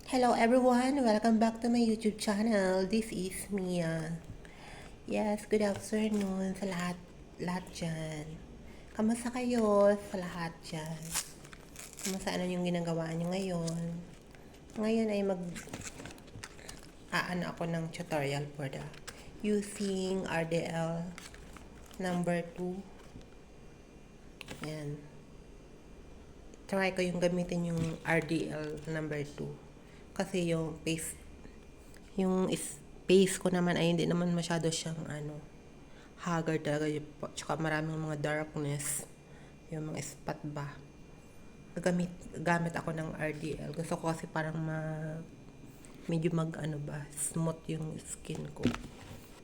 Hello everyone, welcome back to my YouTube channel. This is Mia. Yes, good afternoon sa lahat dyan. Kamusta kayo sa lahat dyan? Kamusta ano yung ginagawa nyo ngayon? Ngayon ay aano ako ng tutorial for the using RDL number 2. Yan. Try ko yung gamitin yung RDL number 2. Kasi yung space ko naman ay hindi naman masyado siyang haggard talaga. Tsaka maraming mga darkness. Yung mga spot ba. Gamit ako ng RDL. Gusto ko kasi parang medyo smooth yung skin ko.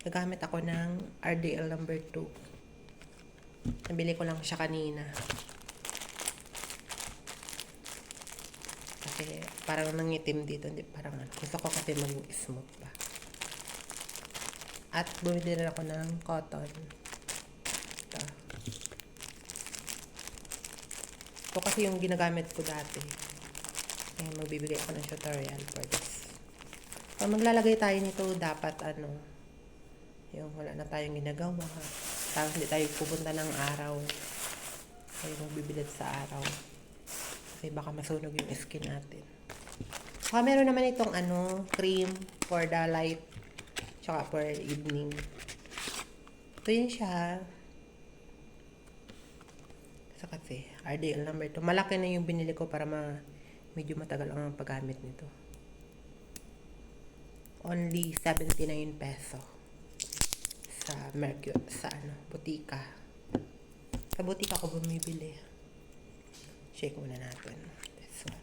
Nagamit ako ng RDL number 2. Nabili ko lang siya kanina. Kasi parang nangitim dito. Hindi, parang gusto ko kasi maging smooth ba. At bumili rin ako ng cotton. Ito kasi yung ginagamit ko dati. Ngayon magbibigay ako ng tutorial for this. Pag maglalagay tayo nito, dapat yung wala na tayong ginagawa. Tapos hindi tayo pupunta ng araw. Tayo magbibilad sa araw. Kasi baka masunog yung skin natin. Saka meron naman itong cream for the light. Tsaka for evening. Ito yun siya. Kasi RDL number 2. Malaki na yung binili ko para medyo matagal ang paggamit nito. Only 79 peso sa Mercury, sa butika. Sa butika ko bumibili. Shake muna natin. This one.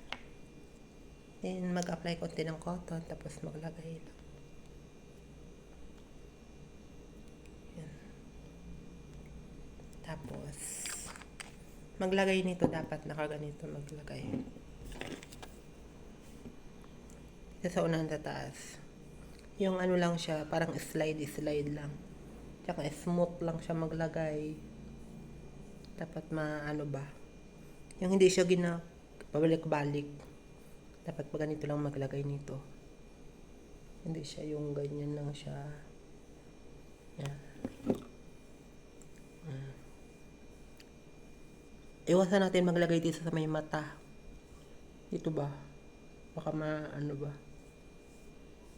Then mag-apply konti ng cotton tapos maglagay. Yan. Tapos maglagay nito, dapat nakaganito maglagay. Ito sa unang tataas. Yung lang siya, parang slide lang. Tsaka smooth lang siya maglagay. Dapat ba. Yung hindi siya pabalik-balik. Dapat pa ganito lang maglagay nito. Hindi siya yung ganyan lang siya. Yan. Iwasan natin maglagay dito sa may mata. Dito ba? Baka ba?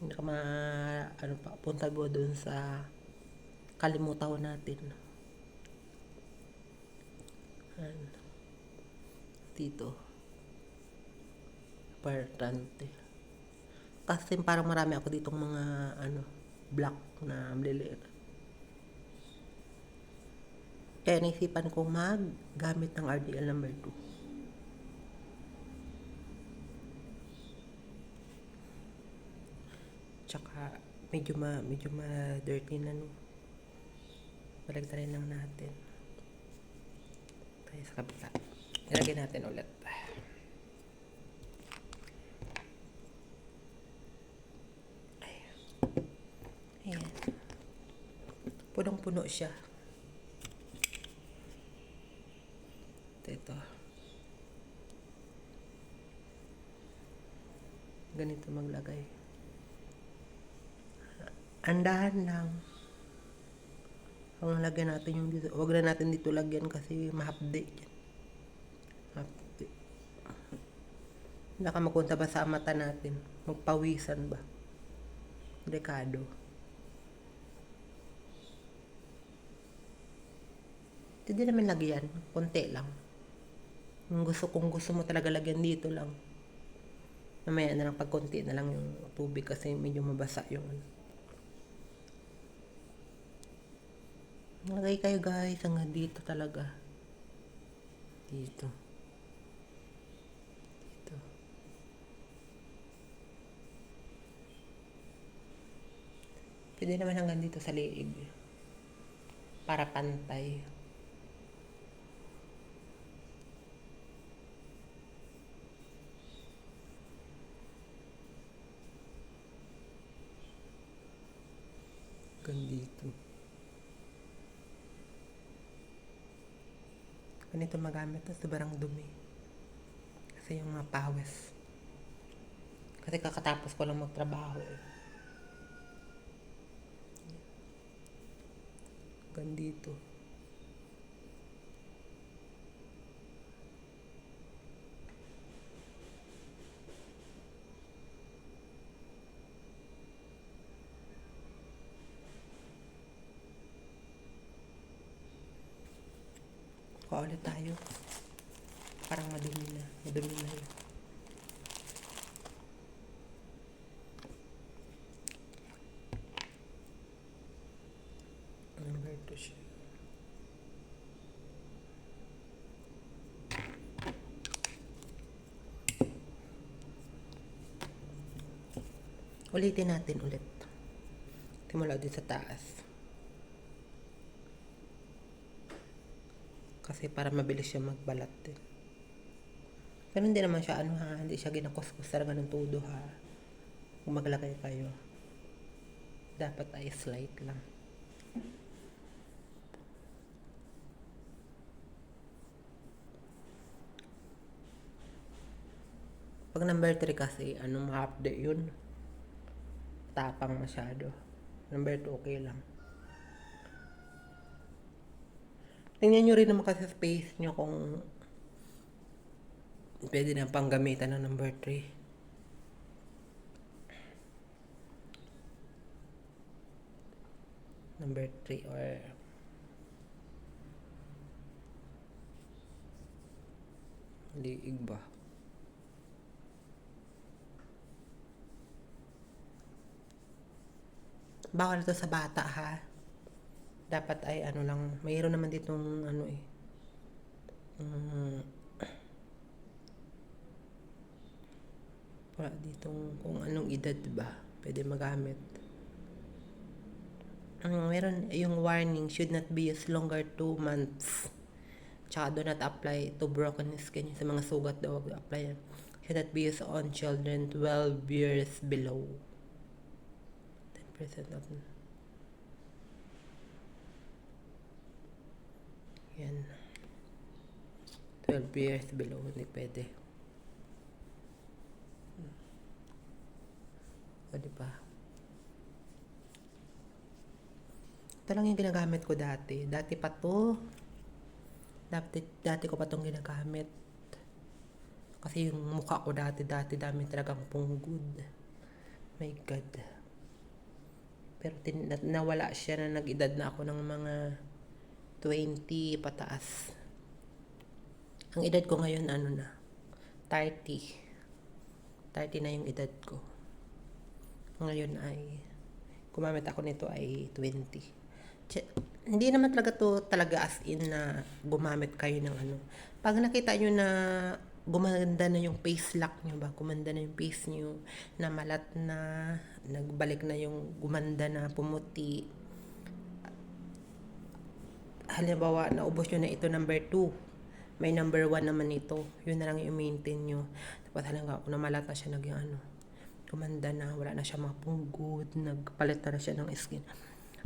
Hindi ka punta go dun sa kalimutan natin. Dito. Importante. Kasi parang marami ako ditong mga black na maliliit. Kaya naisipan ko gamit ng RDL number 2. Tsaka medyo dirty na Balagtarin lang natin. Tayo sa kabila. Ilagay natin ulit. Ayan. Punong-puno siya. Ito. Ganito maglagay. Andahan lang. Ang lagyan natin yung dito. Huwag na natin dito lagyan kasi mahapde. Mahapde. Baka makunta ba sa mata natin? Magpawisan ba? Delikado. Hindi naman lagyan. Konti lang. Kung gusto mo talaga lagyan dito lang. Mamaya na lang pag konti na lang yung tubig kasi medyo mabasa yung Lagay kayo guys, hanggang dito talaga. Dito. Dito. Pwede naman hanggang dito sa liig. Para pantay. Hanggang dito. Ganito magamit na sobrang dumi. Kasi yung mga pawis. Kasi kakatapos ko lang magtrabaho eh. Gandito. Kuha ulit tayo. Parang madumi na. Madumi na yun. Number 2 siya. Ulitin natin ulit. Simula din sa taas. Kasi para mabilis siya magbalat din. Pero hindi naman siya hindi siya ginakuskus talaga ng todo ha. Kung maglagay kayo, dapat ay slight lang. Pag number 3 kasi, ma-update yun. Tapang masyado. Number 2, okay lang. Tingnan nyo rin naman kasi space nyo kung pwede na pang gamitan ng number 3. Number 3 or liig ba? Bawal to sa bata ha. Dapat ay lang, mayroon naman ditong para ditong kung anong edad ba pwede magamit. Meron yung warning, should not be used longer 2 months. Tsaka do not apply to broken skin. Sa mga sugat daw apply yan. Should not be used on children 12 years below. 10% of yan. 12 years below, hindi pwede. O diba? Ito lang yung ginagamit ko dati. Dati pa to. Dati ko pa tong ginagamit. Kasi yung mukha ko dati dami talagang punggod. My God. Pero nawala siya na nag-edad na ako ng mga 20 pataas. Ang edad ko ngayon 30. 30 na yung edad ko. Ngayon ay gumamit ako nito ay 20. Hindi naman talaga as in na gumamit kayo ng Pag nakita nyo na gumanda na yung face lock nyo ba, gumanda na yung face nyo, na malat na, nagbalik na yung gumanda na pumuti. Halimbawa, naubos nyo na ito number 2. May number 1 naman ito. Yun na lang yung maintain nyo. Tapos halimbawa, kung namalat na siya gumanda na, wala na siya mapunggod, nagpalit na siya ng skin.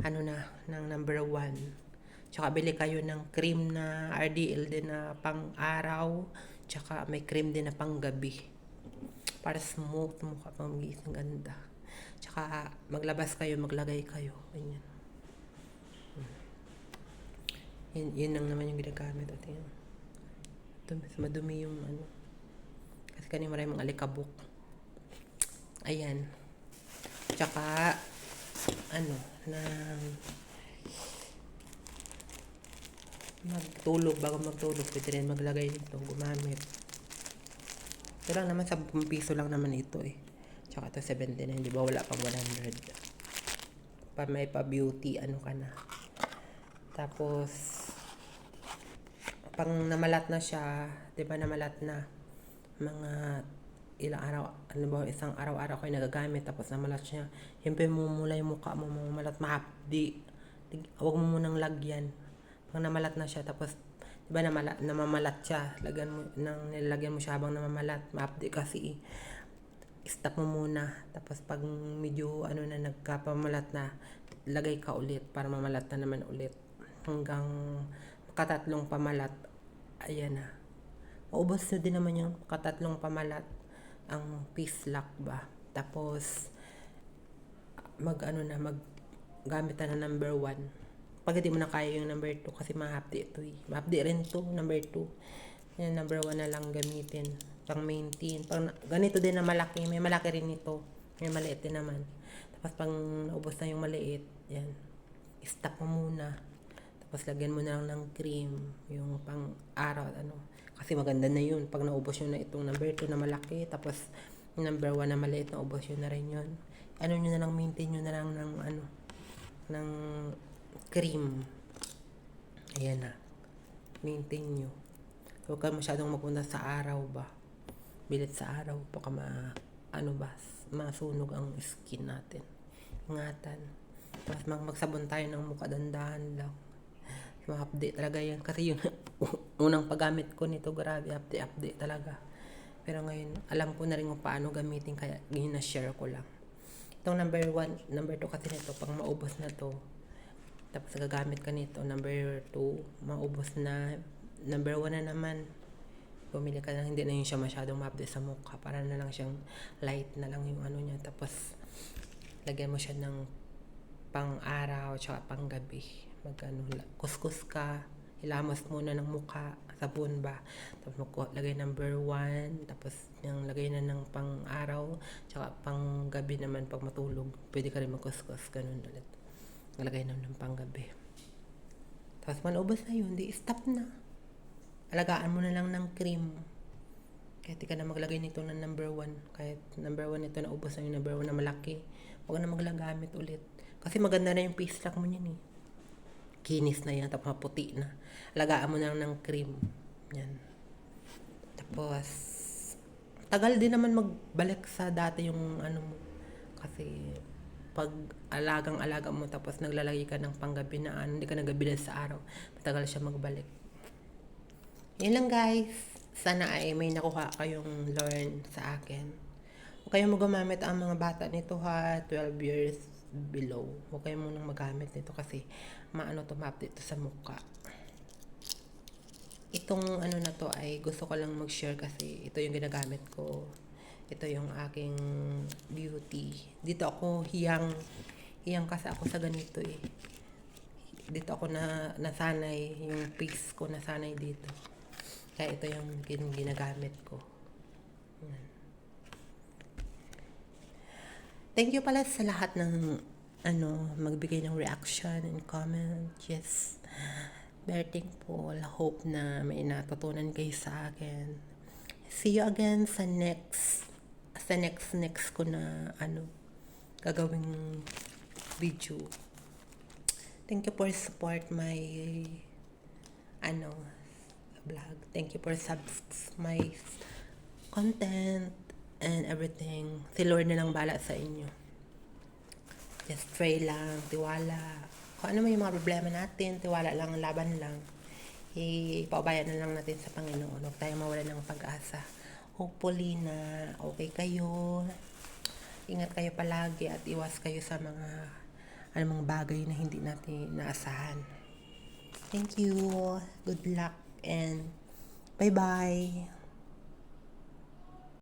Ng number 1. Tsaka bili kayo ng cream na RDL din na pang araw. Tsaka may cream din na pang gabi. Para smooth mukha pang magising ganda. Tsaka maglabas kayo, maglagay kayo. Ganyan. Yun lang naman yung ginagamit. At yun. Madumi yung Kasi kanina maraming mga alikabok. Ayan. Tsaka bago magtulog, pwede rin maglagay nito, gumamit. Ito lang naman, 10 piso lang naman ito eh. Tsaka ito 79, di ba? Wala pang 100. May pa-beauty, ka na. Tapos, pang namalat na siya, di ba namalat na, mga ilang araw, isang araw-araw kayo nagagamit, tapos namalat siya, siyempre mumula yung mukha mo, mamalat, mahapdi. Huwag mo munang lagyan. Pag namalat na siya, tapos diba namamalat siya, nilagyan mo siya habang namamalat, mahapdi kasi stop mo muna. Tapos pag medyo nagkapamalat na, lagay ka ulit para mamalat na naman ulit hanggang katatlong pamalat. Ayan na, maubos na din naman yung katatlong pamalat ang face lock ba. Tapos, mag gamit na ng number 1. Pag hindi mo na kaya yung number 2 kasi mahapdi ito eh. Mahapdi rin to, number 2. Yung number 1 na lang gamitin. Pang maintain. Ganito din na malaki. May malaki rin ito. May maliit din naman. Tapos pang naubos na yung maliit, yan. Stop mo muna. Tapos lagyan mo na lang ng cream. Yung pang araw, Kasi maganda na yun. Pag naubos yun na itong number 2 na malaki. Tapos yung number 1 na maliit, naubos yun na rin yun. Nyo na lang, maintain nyo na lang ng cream. Ayan na. Maintain nyo. Huwag ka masyadong magpunta sa araw ba. Bilit sa araw. Baka masunog ang skin natin. Ingatan. Tapos magsabon tayo ng mukha, dandahan lang. Ma-update talaga yan. Kasi yun, unang paggamit ko nito, grabe, update talaga. Pero ngayon, alam ko na rin kung paano gamitin, kaya yun na-share ko lang. Itong number 1, number 2 kasi nito, pang maubos na to. Tapos gagamit ka nito, number 2, maubos na. Number 1 na naman, bumili ka lang, hindi na yun siya masyadong ma-update sa mukha. Para na lang siyang light na lang yung niya. Tapos, lagyan mo siya ng pang-araw, tsaka pang-gabi. Kuskus ka, ilamos muna ng mukha, sabon ba. Tapos lagay number 1, tapos yung lagay na ng pang-araw, tsaka pang-gabi naman pag matulog. Pwede ka rin magkuskus, ganun ulit. Lagay na ng pang-gabi. Tapos manubos na yun, di stop na. Alagaan mo na lang ng cream. Kahit di ka na maglagay nito ng number 1. Kahit number 1 ito, naubos na yung number 1 na malaki. Huwag na maglagamit ulit. Kasi maganda na yung face lock mo yan eh. Kinis na yan, tapos maputi na. Alagaan mo na lang ng cream. Yan. Tapos, tagal din naman magbalik sa dati yung mo. Kasi, pag alagang-alaga mo, tapos naglalagay ka ng panggabi na hindi ka nagabilan sa araw, matagal siya magbalik. Yan lang guys. Sana ay may nakuha kayong learn sa akin. Huwag kayong gumamit ang mga bata nito ha, 12 years below. Huwag kayo munang magamit nito kasi ma-update ito sa mukha. Itong na to ay gusto ko lang mag-share kasi ito yung ginagamit ko. Ito yung aking beauty. Dito ako hiyang kasi ako sa ganito eh. Dito ako nasanay, yung face ko nasanay dito. Kaya ito yung ginagamit ko. Thank you pala sa lahat ng magbigay ng reaction and comment. Yes. Very thankful. Hope na may natutunan kayo sa akin. See you again sa next ko na gagawing video. Thank you for support my vlog. Thank you for my content and everything. Si Lord na lang bala sa inyo. Just pray lang, tiwala. Kung ano may mga problema natin, tiwala lang, laban lang. Ipaubayan na lang natin sa Panginoon. Huwag tayo mawala ng pag-asa. Hopefully na okay kayo. Ingat kayo palagi at iwas kayo sa mga bagay na hindi natin naasahan. Thank you. Good luck and bye-bye.